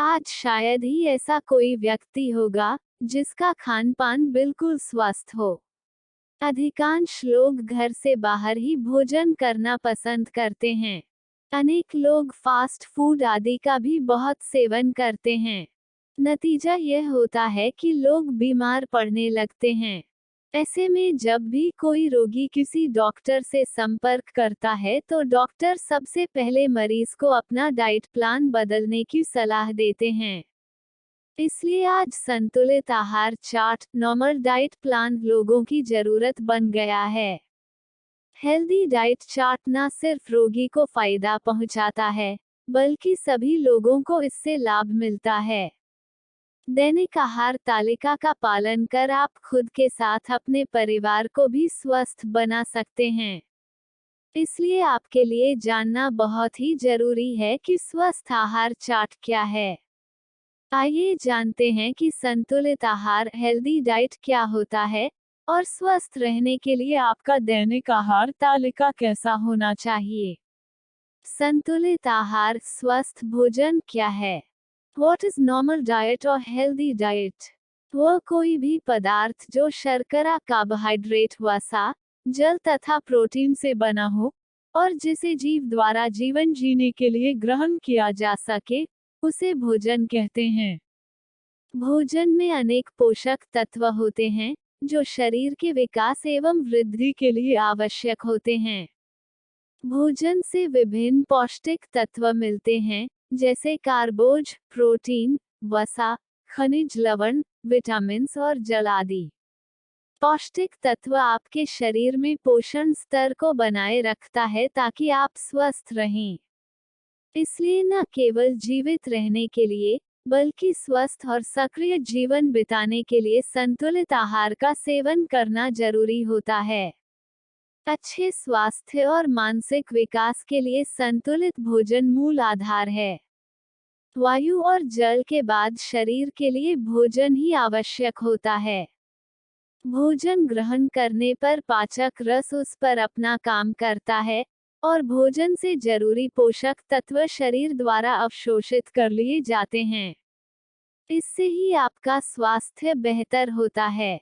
आज शायद ही ऐसा कोई व्यक्ति होगा जिसका खान-पान बिल्कुल स्वस्थ हो। अधिकांश लोग घर से बाहर ही भोजन करना पसंद करते हैं। अनेक लोग फास्ट फूड आदि का भी बहुत सेवन करते हैं। नतीजा यह होता है कि लोग बीमार पड़ने लगते हैं। ऐसे में जब भी कोई रोगी किसी डॉक्टर से संपर्क करता है तो डॉक्टर सबसे पहले मरीज को अपना डाइट प्लान बदलने की सलाह देते हैं। इसलिए आज संतुलित आहार चार्ट, नॉर्मल डाइट प्लान लोगों की जरूरत बन गया है। हेल्दी डाइट चार्ट न सिर्फ रोगी को फायदा पहुंचाता है, बल्कि सभी लोगों को इससे लाभ मिलता है। दैनिक आहार तालिका का पालन कर आप खुद के साथ अपने परिवार को भी स्वस्थ बना सकते हैं। इसलिए आपके लिए जानना बहुत ही जरूरी है कि स्वस्थ आहार चार्ट क्या है। आइए जानते हैं कि संतुलित आहार, हेल्दी डाइट क्या होता है और स्वस्थ रहने के लिए आपका दैनिक आहार तालिका कैसा होना चाहिए। संतुलित आहार, स्वस्थ भोजन क्या है? What is normal diet or healthy diet? वह कोई भी पदार्थ जो शर्करा, कार्बोहाइड्रेट, वसा, जल तथा प्रोटीन से बना हो और जिसे जीव द्वारा जीवन जीने के लिए ग्रहण किया जा सके, उसे भोजन कहते हैं। भोजन में अनेक पोषक तत्व होते हैं जो शरीर के विकास एवं वृद्धि के लिए आवश्यक होते हैं। भोजन से विभिन्न पौष्टिक तत्व मिलते हैं, जैसे कार्बोज, प्रोटीन, वसा, खनिज लवण, विटामिन्स और जल आदि। पौष्टिक तत्व आपके शरीर में पोषण स्तर को बनाए रखता है ताकि आप स्वस्थ रहें। इसलिए न केवल जीवित रहने के लिए, बल्कि स्वस्थ और सक्रिय जीवन बिताने के लिए संतुलित आहार का सेवन करना जरूरी होता है। अच्छे स्वास्थ्य और मानसिक विकास के लिए संतुलित भोजन मूल आधार है। वायु और जल के बाद शरीर के लिए भोजन ही आवश्यक होता है। भोजन ग्रहण करने पर पाचक रस उस पर अपना काम करता है और भोजन से जरूरी पोषक तत्व शरीर द्वारा अवशोषित कर लिए जाते हैं। इससे ही आपका स्वास्थ्य बेहतर होता है।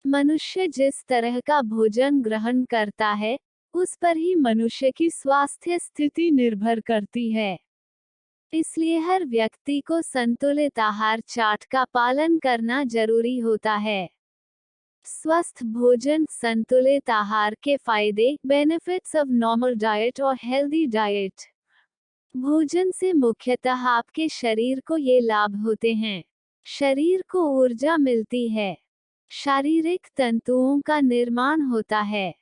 मनुष्य जिस तरह का भोजन ग्रहण करता है, उस पर ही मनुष्य की स्वास्थ्य स्थिति निर्भर करती है। इसलिए हर व्यक्ति को संतुलित आहार चार्ट का पालन करना जरूरी होता है। स्वस्थ भोजन, संतुलित आहार के फायदे, बेनिफिट्स ऑफ नॉर्मल डाइट और हेल्दी डाइट। भोजन से मुख्यतः आपके शरीर को ये लाभ होते हैं। शरीर को ऊर्जा मिलती है, शारीरिक तंतुओं का निर्माण होता है,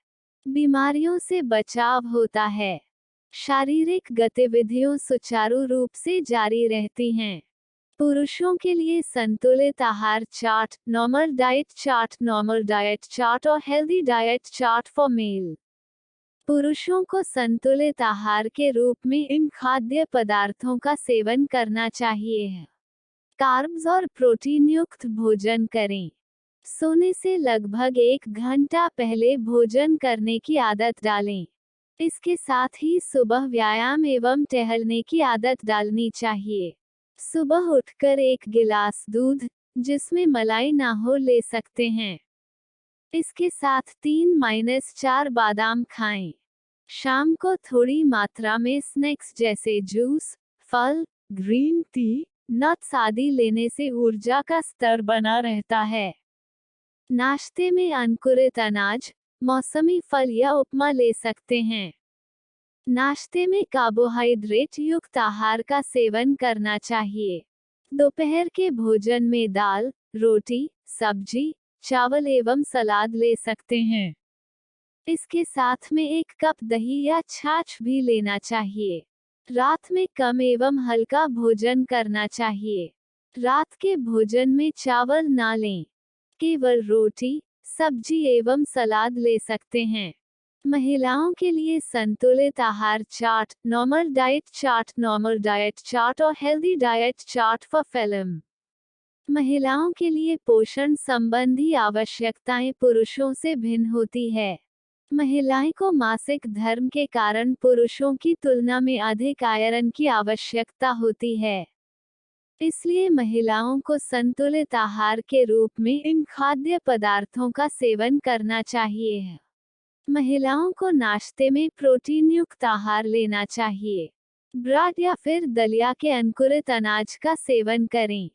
बीमारियों से बचाव होता है, शारीरिक गतिविधियां सुचारू रूप से जारी रहती हैं। पुरुषों के लिए संतुलित आहार चार्ट, नॉर्मल डाइट चार्ट और healthy diet chart for male. पुरुषों को संतुलित आहार के रूप में इन खाद्य पदार्थों का सेवन करना चाहिए। कार्ब्स और प्रोटीन युक्त भोजन करें। सोने से लगभग 1 घंटा पहले भोजन करने की आदत डालें। इसके साथ ही सुबह व्यायाम एवं टहलने की आदत डालनी चाहिए। सुबह उठकर 1 गिलास दूध, जिसमें मलाई ना हो, ले सकते हैं। इसके साथ 3-4 बादाम खाएं। शाम को थोड़ी मात्रा में स्नैक्स जैसे जूस, फल, ग्रीन टी, नट्स आदि लेने से ऊर्जा का स्तर बना रहता है। नाश्ते में अंकुरित अनाज, मौसमी फल या उपमा ले सकते हैं। नाश्ते में कार्बोहाइड्रेट युक्त आहार का सेवन करना चाहिए। दोपहर के भोजन में दाल, रोटी, सब्जी, चावल एवं सलाद ले सकते हैं। इसके साथ में 1 कप दही या छाछ भी लेना चाहिए। रात में कम एवं हल्का भोजन करना चाहिए। रात के भोजन में चावल ना लें, केवल रोटी, सब्जी एवं सलाद ले सकते हैं। महिलाओं के लिए संतुलित आहार चार्ट, नॉर्मल डाइट चार्ट और healthy diet chart for film. महिलाओं के लिए पोषण संबंधी आवश्यकताएं पुरुषों से भिन्न होती है। महिलाएं को मासिक धर्म के कारण पुरुषों की तुलना में अधिक आयरन की आवश्यकता होती है। इसलिए महिलाओं को संतुलित आहार के रूप में इन खाद्य पदार्थों का सेवन करना चाहिए। महिलाओं को नाश्ते में प्रोटीन युक्त आहार लेना चाहिए। ब्रेड या फिर दलिया के अंकुरित अनाज का सेवन करें।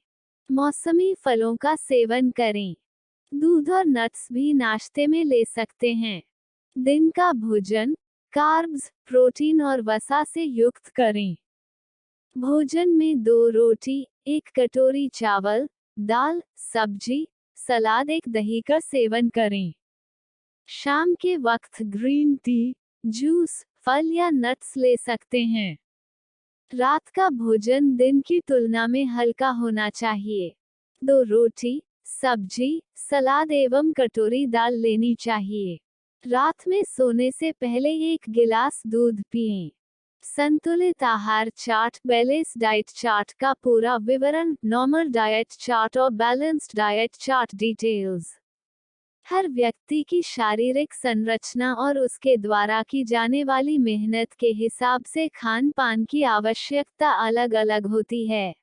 मौसमी फलों का सेवन करें। दूध और नट्स भी नाश्ते में ले सकते हैं। दिन का भोजन कार्ब्स, प्रोटीन और वसा से युक्त करें। भोजन में 2 रोटी, 1 कटोरी चावल, दाल, सब्जी, सलाद, 1 दही का सेवन करें। शाम के वक्त ग्रीन टी, जूस, फल या नट्स ले सकते हैं। रात का भोजन दिन की तुलना में हल्का होना चाहिए। 2 रोटी, सब्जी, सलाद एवं कटोरी दाल लेनी चाहिए। रात में सोने से पहले 1 गिलास दूध पिएं। संतुलित आहार चार्ट बैलेंस डाइट चार्ट का पूरा विवरण नॉर्मल डाइट चार्ट और बैलेंस्ड डाइट चार्ट डिटेल्स। हर व्यक्ति की शारीरिक संरचना और उसके द्वारा की जाने वाली मेहनत के हिसाब से खान पान की आवश्यकता अलग अलग होती है।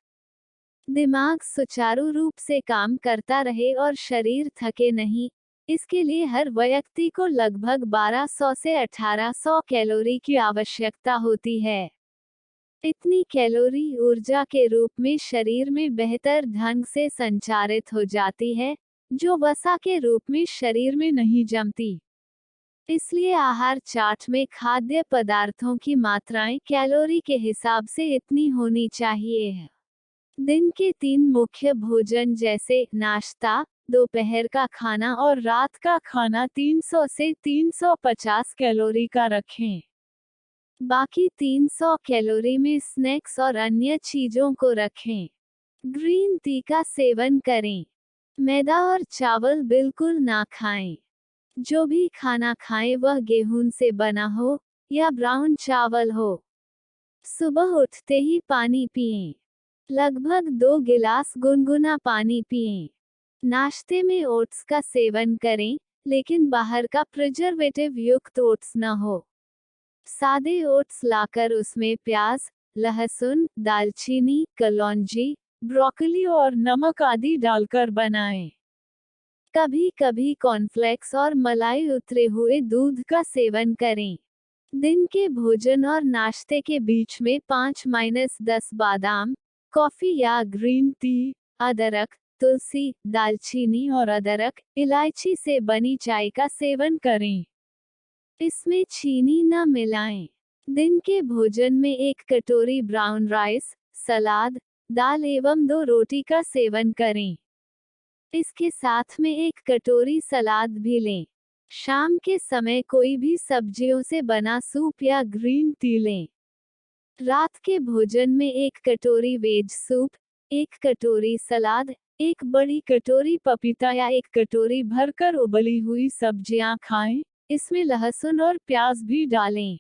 दिमाग सुचारू रूप से काम करता रहे और शरीर थके नहीं, इसके लिए हर व्यक्ति को लगभग 1200 से 1800 कैलोरी की आवश्यकता होती है। इतनी कैलोरी ऊर्जा के रूप में शरीर में बेहतर ढंग से संचारित हो जाती है, जो वसा के रूप में शरीर में नहीं जमती। इसलिए आहार चार्ट में खाद्य पदार्थों की मात्राएं कैलोरी के हिसाब से इतनी होनी चाहिए। दिन के 3 मुख्य भोजन जैसे नाश्ता, दोपहर का खाना और रात का खाना 300 से 350 कैलोरी का रखें। बाकी 300 कैलोरी में स्नैक्स और अन्य चीजों को रखें। ग्रीन टी का सेवन करें। मैदा और चावल बिल्कुल ना खाएं। जो भी खाना खाएं वह गेहूं से बना हो या ब्राउन चावल हो। सुबह उठते ही पानी पिएं। लगभग 2 गिलास गुनगुना पानी पिएं। नाश्ते में ओट्स का सेवन करें, लेकिन बाहर का प्रिजर्वेटिव युक्त ओट्स न हो। सादे ओट्स लाकर उसमें प्याज, लहसुन, दालचीनी, कलौंजी, ब्रोकली और नमक आदि डालकर बनाएं। कभी कभी कॉर्नफ्लेक्स और मलाई उतरे हुए दूध का सेवन करें। दिन के भोजन और नाश्ते के बीच में 5-10 बादाम, कॉफी या ग्रीन टी, अदरक, तुलसी, दालचीनी और अदरक, इलायची से बनी चाय का सेवन करें। इसमें चीनी न मिलाएं। दिन के भोजन में 1 कटोरी ब्राउन राइस, सलाद, दाल एवं 2 रोटी का सेवन करें। इसके साथ में 1 कटोरी सलाद भी लें। शाम के समय कोई भी सब्जियों से बना सूप या ग्रीन टी लें। रात के भोजन में 1 कटोरी वेज सूप, 1 कटोरी सलाद, 1 बड़ी कटोरी पपीता या 1 कटोरी भरकर उबली हुई सब्जियां खाएं, इसमें लहसुन और प्याज भी डालें।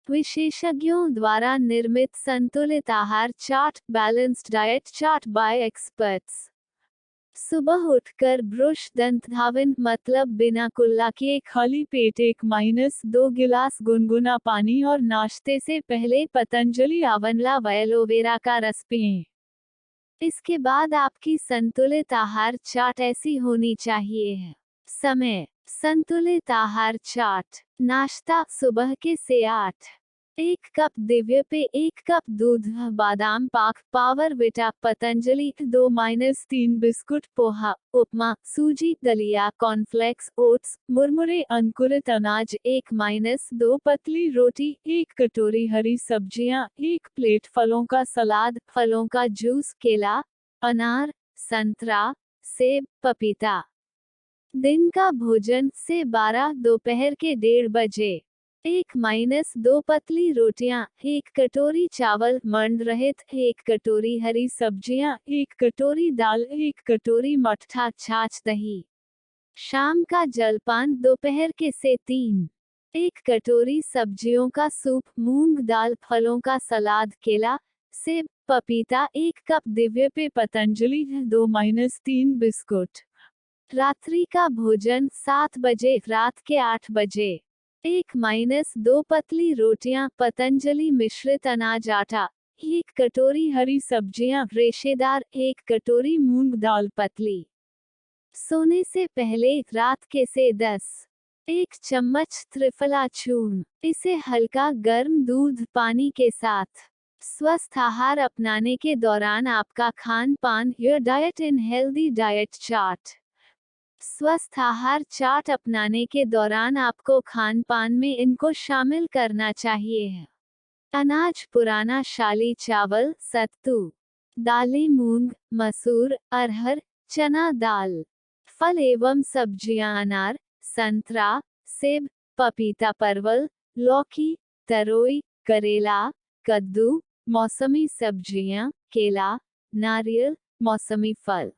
विशेषज्ञों द्वारा निर्मित संतुलित आहार chart balanced diet chart by experts. सुबह उठकर ब्रुश दंत धावन मतलब बिना कुल्ला किए खाली पेट 1-2 गिलास गुनगुना पानी और नाश्ते से पहले पतंजलि आंवला व एलोवेरा का रस पिएं। इसके बाद आपकी संतुलित आहार चार्ट ऐसी होनी चाहिए। समय संतुलित आहार चार्ट। नाश्ता सुबह के से 8 1 कप दिव्य पे 1 कप दूध, बादाम पाक, पावर विटा, पतंजलि 2-3 बिस्कुट, पोहा, उपमा, सूजी, दलिया, कॉर्नफ्लेक्स, ओट्स, मुरमुरे, अंकुरित अनाज 1-2 पतली रोटी, 1 कटोरी हरी सब्जियां, 1 प्लेट फलों का सलाद, फलों का जूस, केला, अनार, संतरा, सेब, पपीता। दिन का भोजन से 12 दोपहर के 1:30 बजे 1-2 पतली रोटियां, 1 कटोरी चावल मंड रहित, 1 कटोरी हरी सब्जियां, 1 कटोरी दाल, 1 कटोरी मट्ठा, छाछ, दही। शाम का जलपान दोपहर के से 3 1 कटोरी सब्जियों का सूप, मूंग दाल, फलों का सलाद, केला, सेब, पपीता, 1 कप दिव्य पे पतंजलि 2-3 बिस्कुट। रात्रि का भोजन 7 बजे रात के 8 बजे 1-2 पतली रोटियां, पतंजलि मिश्रित अनाज आटा, 1 कटोरी हरी सब्जियां रेशेदार, 1 कटोरी मूंग दाल पतली। सोने से पहले रात के से 10 1 चम्मच त्रिफला चूर्ण। इसे हल्का गर्म दूध पानी के साथ। स्वस्थ आहार अपनाने के दौरान आपका खान पान, your diet in healthy diet chart. स्वस्थ आहार चार्ट अपनाने के दौरान आपको खान पान में इनको शामिल करना चाहिए। अनाज पुराना शाली चावल, सत्तू, दालें मूंग, मसूर, अरहर, चना दाल। फल एवं सब्जियां अनार, संतरा, सेब, पपीता, परवल, लौकी, तरोई, करेला, कद्दू, मौसमी सब्जियां, केला, नारियल, मौसमी फल।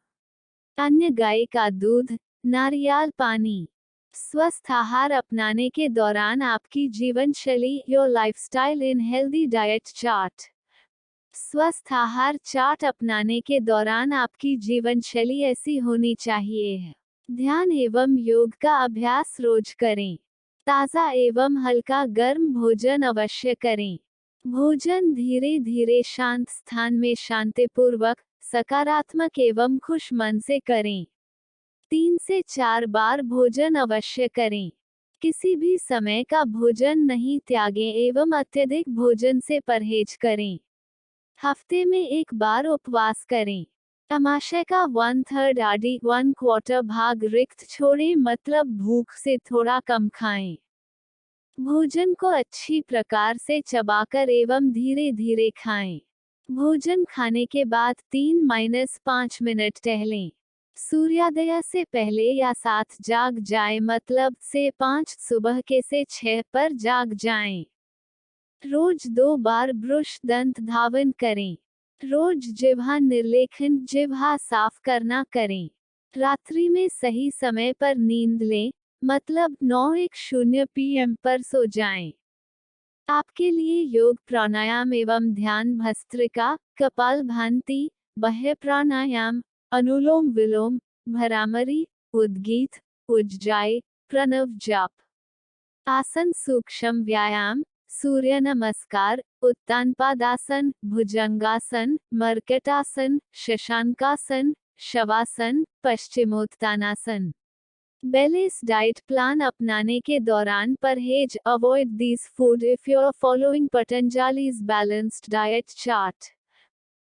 अन्य गाय का दूध, नारियल पानी। स्वस्थ आहार अपनाने के दौरान आपकी जीवन शैली, your lifestyle in healthy diet chart. स्वस्थ आहार चार्ट अपनाने के दौरान आपकी जीवन शैली ऐसी होनी चाहिए। ध्यान एवं योग का अभ्यास रोज करें। ताज़ा एवं हल्का गर्म भोजन अवश्य करें। भोजन धीरे धीरे शांत स्थान में शांतिपूर्वक, सकारात्मक एवं खुश मन से करें। 3 से 4 बार भोजन अवश्य करें। किसी भी समय का भोजन नहीं त्यागें एवं अत्यधिक भोजन से परहेज करें। हफ्ते में 1 बार उपवास करें। तमाशे का 1/3 आदि 1/4 भाग रिक्त छोड़ें, मतलब भूख से थोड़ा कम खाएं। भोजन को अच्छी प्रकार से चबाकर एवं धीरे धीरे खाएं। भोजन खाने के बाद 3-5 मिनट टहलें। सूर्योदय से पहले या 7 जाग जाएं, मतलब से 5 सुबह के से 6 पर जाग जाएं। रोज 2 बार ब्रुश दंत धावन करें। रोज जिह्वा निर्लेखन, जिह्वा साफ करना करें। रात्रि में सही समय पर नींद लें, मतलब 9:10 PM पर सो जाएं। आपके लिए योग प्राणायाम एवं ध्यान भस्त्रिका, कपालभाति, बाह्य प्राणायाम, अनुलोम विलोम, भ्रामरी, उद्गीत, उज्जाई, प्रणव जाप, आसन, सूक्ष्म व्यायाम, सूर्य नमस्कार, उत्तानपादासन, भुजंगासन, मर्कटासन, शशांकासन, शवासन, पश्चिमोत्तानासन। बैलेंस डाइट प्लान अपनाने के दौरान परहेज, avoid these food if you are following Patanjali's balanced diet chart.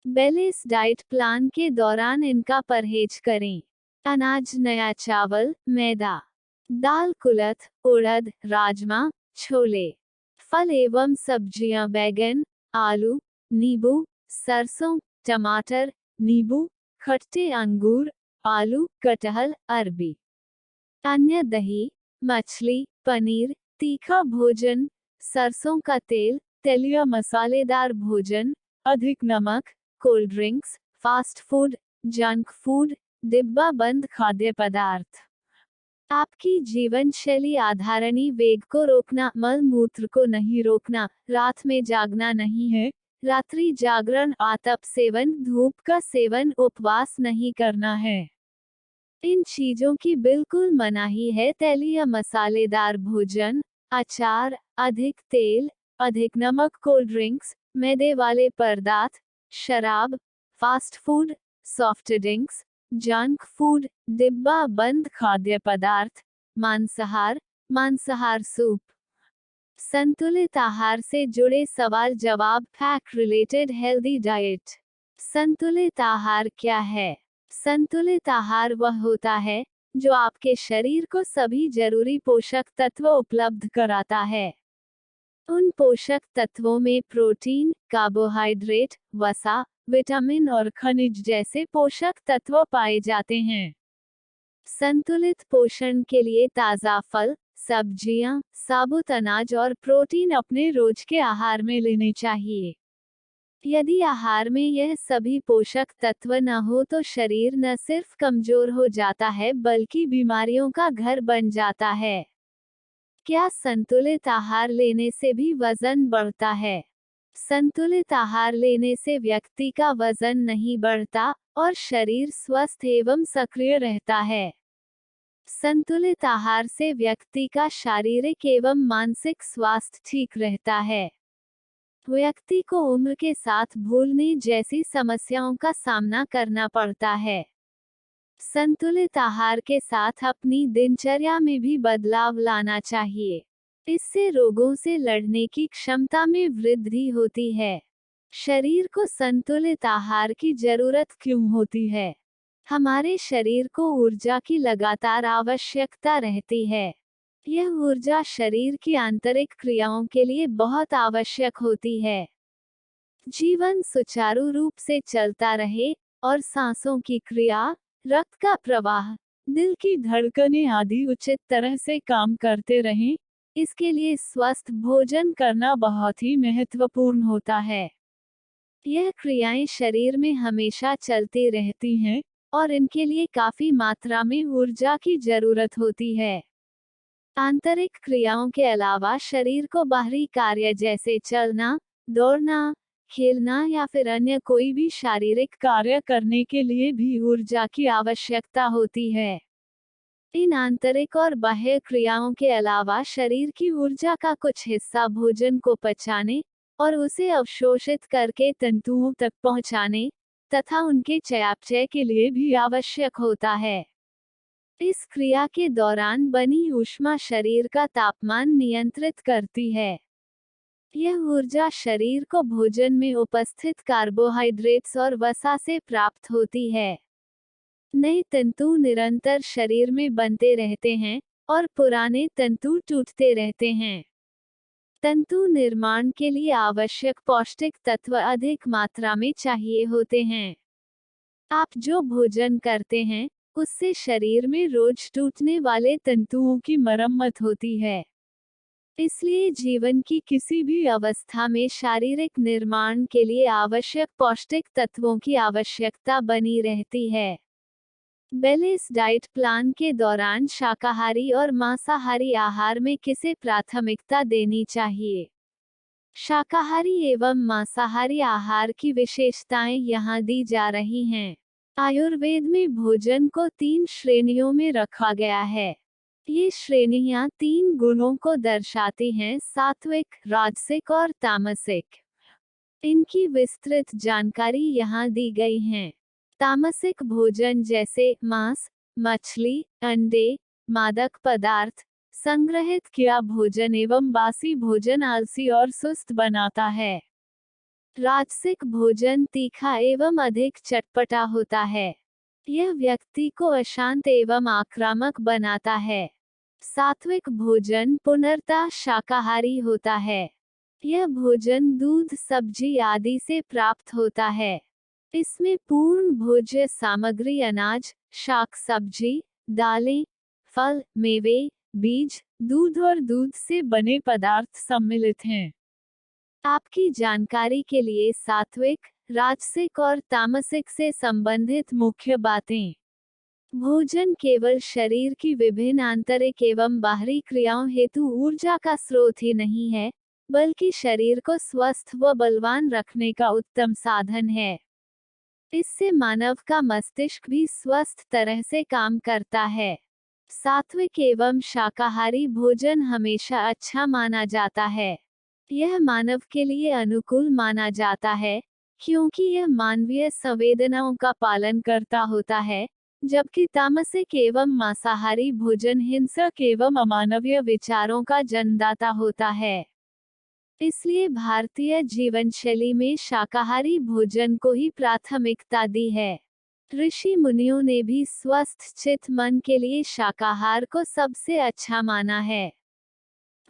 Balance diet plan के दौरान इनका परहेज करें। अनाज नया चावल, मैदा, दाल कुलथ, उड़द, राजमा, छोले। फल एवं सब्जियां बैगन, आलू, नींबू, सरसों, टमाटर, नींबू, खट्टे अंगूर, आलू, कटहल, अरबी। अन्य दही, मछली, पनीर, तीखा भोजन, सरसों का तेल, तैलीय मसालेदार भोजन, अधिक नमक, cold drinks, fast food, junk food, डिब्बा बंद खाद्य पदार्थ। आपकी जीवन शैली आधारणी वेग को रोकना, मल मूत्र को नहीं रोकना, रात में जागना नहीं है, रात्रि जागरण, आतप सेवन, धूप का सेवन, उपवास नहीं करना है। इन चीजों की बिल्कुल मनाही है। तैलीय मसालेदार भोजन, अचार, अधिक तेल, अधिक नमक, कोल्ड ड्रिंक्स, मैदे वाले पदार्थ, शराब, fast food, soft drinks, junk food, डिब्बा बंद खाद्य पदार्थ, मांसाहार, मांसाहार सूप। संतुलित आहार से जुड़े सवाल जवाब, फैक्ट रिलेटेड हेल्दी डाइट। संतुलित आहार क्या है? संतुलित आहार वह होता है जो आपके शरीर को सभी जरूरी पोषक तत्व उपलब्ध कराता है। उन पोषक तत्वों में प्रोटीन, कार्बोहाइड्रेट, वसा, विटामिन और खनिज जैसे पोषक तत्व पाए जाते हैं। संतुलित पोषण के लिए ताज़ा फल, सब्जियां, साबुत अनाज और प्रोटीन अपने रोज के आहार में लेने चाहिए। यदि आहार में यह सभी पोषक तत्व न हो तो शरीर न सिर्फ कमजोर हो जाता है बल्कि बीमारियों का घर बन जाता है। क्या संतुलित आहार लेने से भी वजन बढ़ता है? संतुलित आहार लेने से व्यक्ति का वजन नहीं बढ़ता और शरीर स्वस्थ एवं सक्रिय रहता है। संतुलित आहार से व्यक्ति का शारीरिक एवं मानसिक स्वास्थ्य ठीक रहता है। व्यक्ति को उम्र के साथ भूलने जैसी समस्याओं का सामना करना पड़ता है। संतुलित आहार के साथ अपनी दिनचर्या में भी बदलाव लाना चाहिए। इससे रोगों से लड़ने की क्षमता में वृद्धि होती है। शरीर को संतुलित आहार की जरूरत क्यों होती है? हमारे शरीर को ऊर्जा की लगातार आवश्यकता रहती है। यह ऊर्जा शरीर की आंतरिक क्रियाओं के लिए बहुत आवश्यक होती है। जीवन सुचारू रूप से चलता रहे और सांसों की क्रिया, रक्त का प्रवाह, दिल की धड़कनें आदि उचित तरह से काम करते रहें, इसके लिए स्वस्थ भोजन करना बहुत ही महत्वपूर्ण होता है। यह क्रियाएं शरीर में हमेशा चलती रहती हैं और इनके लिए काफी मात्रा में ऊर्जा की जरूरत होती है। आंतरिक क्रियाओं के अलावा शरीर को बाहरी कार्य जैसे चलना, दौड़ना, खेलना या फिर अन्य कोई भी शारीरिक कार्य करने के लिए भी ऊर्जा की आवश्यकता होती है। इन आंतरिक और बाह्य क्रियाओं के अलावा शरीर की ऊर्जा का कुछ हिस्सा भोजन को पचाने और उसे अवशोषित करके तंतुओं तक पहुंचाने तथा उनके चयापचय के लिए भी आवश्यक होता है। इस क्रिया के दौरान बनी ऊष्मा शरीर का तापमान नियंत्रित करती है। यह ऊर्जा शरीर को भोजन में उपस्थित कार्बोहाइड्रेट्स और वसा से प्राप्त होती है। नए तंतु निरंतर शरीर में बनते रहते हैं और पुराने तंतु टूटते रहते हैं। तंतु निर्माण के लिए आवश्यक पौष्टिक तत्व अधिक मात्रा में चाहिए होते हैं। आप जो भोजन करते हैं, उससे शरीर में रोज टूटने वाले तंतुओं की मरम्मत होती है। इसलिए जीवन की किसी भी अवस्था में शारीरिक निर्माण के लिए आवश्यक पौष्टिक तत्वों की आवश्यकता बनी रहती है। बैलेंस डाइट प्लान के दौरान शाकाहारी और मांसाहारी आहार में किसे प्राथमिकता देनी चाहिए? शाकाहारी एवं मांसाहारी आहार की विशेषताएं यहाँ दी जा रही हैं। आयुर्वेद में भोजन को 3 श्रेणियों में रखा गया है। ये श्रेणियां 3 गुणों को दर्शाती हैं: सात्विक, राजसिक और तामसिक। इनकी विस्तृत जानकारी यहाँ दी गई है। तामसिक भोजन जैसे मांस, मछली, अंडे, मादक पदार्थ, संग्रहित किया भोजन एवं बासी भोजन आलसी और सुस्त बनाता है। राजसिक भोजन तीखा एवं अधिक चटपटा होता है। यह व्यक्ति को अशांत एवं आक्रामक बनाता है। सात्विक भोजन पूर्णतः शाकाहारी होता है। यह भोजन दूध, सब्जी आदि से प्राप्त होता है। इसमें पूर्ण भोज्य सामग्री अनाज, शाक सब्जी, दालें, फल, मेवे, बीज, दूध और दूध से बने पदार्थ सम्मिलित हैं। आपकी जानकारी के लिए सात्विक, राजसिक और तामसिक से संबंधित मुख्य बातें। भोजन केवल शरीर की विभिन्न आंतरिक एवं बाहरी क्रियाओं हेतु ऊर्जा का स्रोत ही नहीं है, बल्कि शरीर को स्वस्थ व बलवान रखने का उत्तम साधन है। इससे मानव का मस्तिष्क भी स्वस्थ तरह से काम करता है। सात्विक एवं शाकाहारी भोजन हमेशा अच्छा माना जाता है। यह मानव के लिए अनुकूल माना जाता है, क्योंकि यह मानवीय संवेदनाओं का पालन करता होता है, जबकि तामसिक एवं मांसाहारी भोजन हिंसक एवं अमानवीय विचारों का जन्मदाता होता है। इसलिए भारतीय जीवनशैली में शाकाहारी भोजन को ही प्राथमिकता दी है। ऋषि मुनियों ने भी स्वस्थ चित्त मन के लिए शाकाहार को सबसे अच्छा माना है।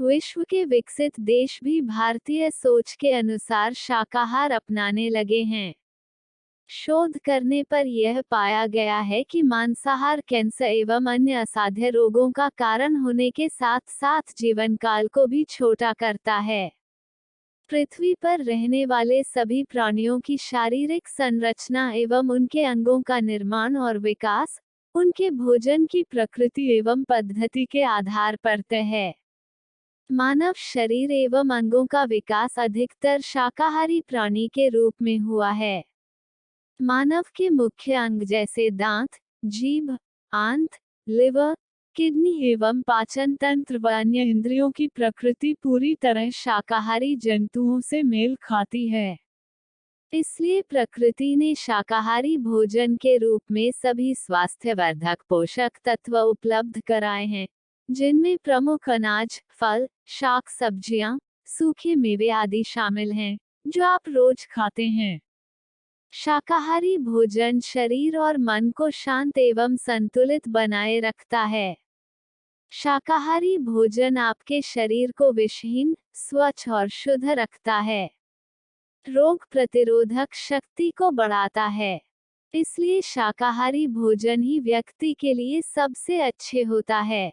विश्व के विकसित देश भी भारतीय सोच के अनुसार शाकाहार अपनाने लगे हैं। शोध करने पर यह पाया गया है कि मांसाहार कैंसर एवं अन्य असाध्य रोगों का कारण होने के साथ साथ जीवन काल को भी छोटा करता है। पृथ्वी पर रहने वाले सभी प्राणियों की शारीरिक संरचना एवं उनके अंगों का निर्माण और विकास उनके भोजन की प्रकृति एवं पद्धति के आधार पर तय है। मानव शरीर एवं अंगों का विकास अधिकतर शाकाहारी प्राणी के रूप में हुआ है। मानव के मुख्य अंग जैसे दांत, जीभ, आंत, लिवर, किडनी एवं पाचन तंत्र व अन्य इंद्रियों की प्रकृति पूरी तरह शाकाहारी जंतुओं से मेल खाती है। इसलिए प्रकृति ने शाकाहारी भोजन के रूप में सभी स्वास्थ्यवर्धक पोषक तत्व उपलब्ध कराए हैं, जिनमें प्रमुख अनाज, फल, शाक सब्जियां, सूखे मेवे आदि शामिल हैं, जो आप रोज खाते हैं। शाकाहारी भोजन शरीर और मन को शांत एवं संतुलित बनाए रखता है। शाकाहारी भोजन आपके शरीर को विषहीन, स्वच्छ और शुद्ध रखता है। रोग प्रतिरोधक शक्ति को बढ़ाता है। इसलिए शाकाहारी भोजन ही व्यक्ति के लिए सबसे अच्छे होता है।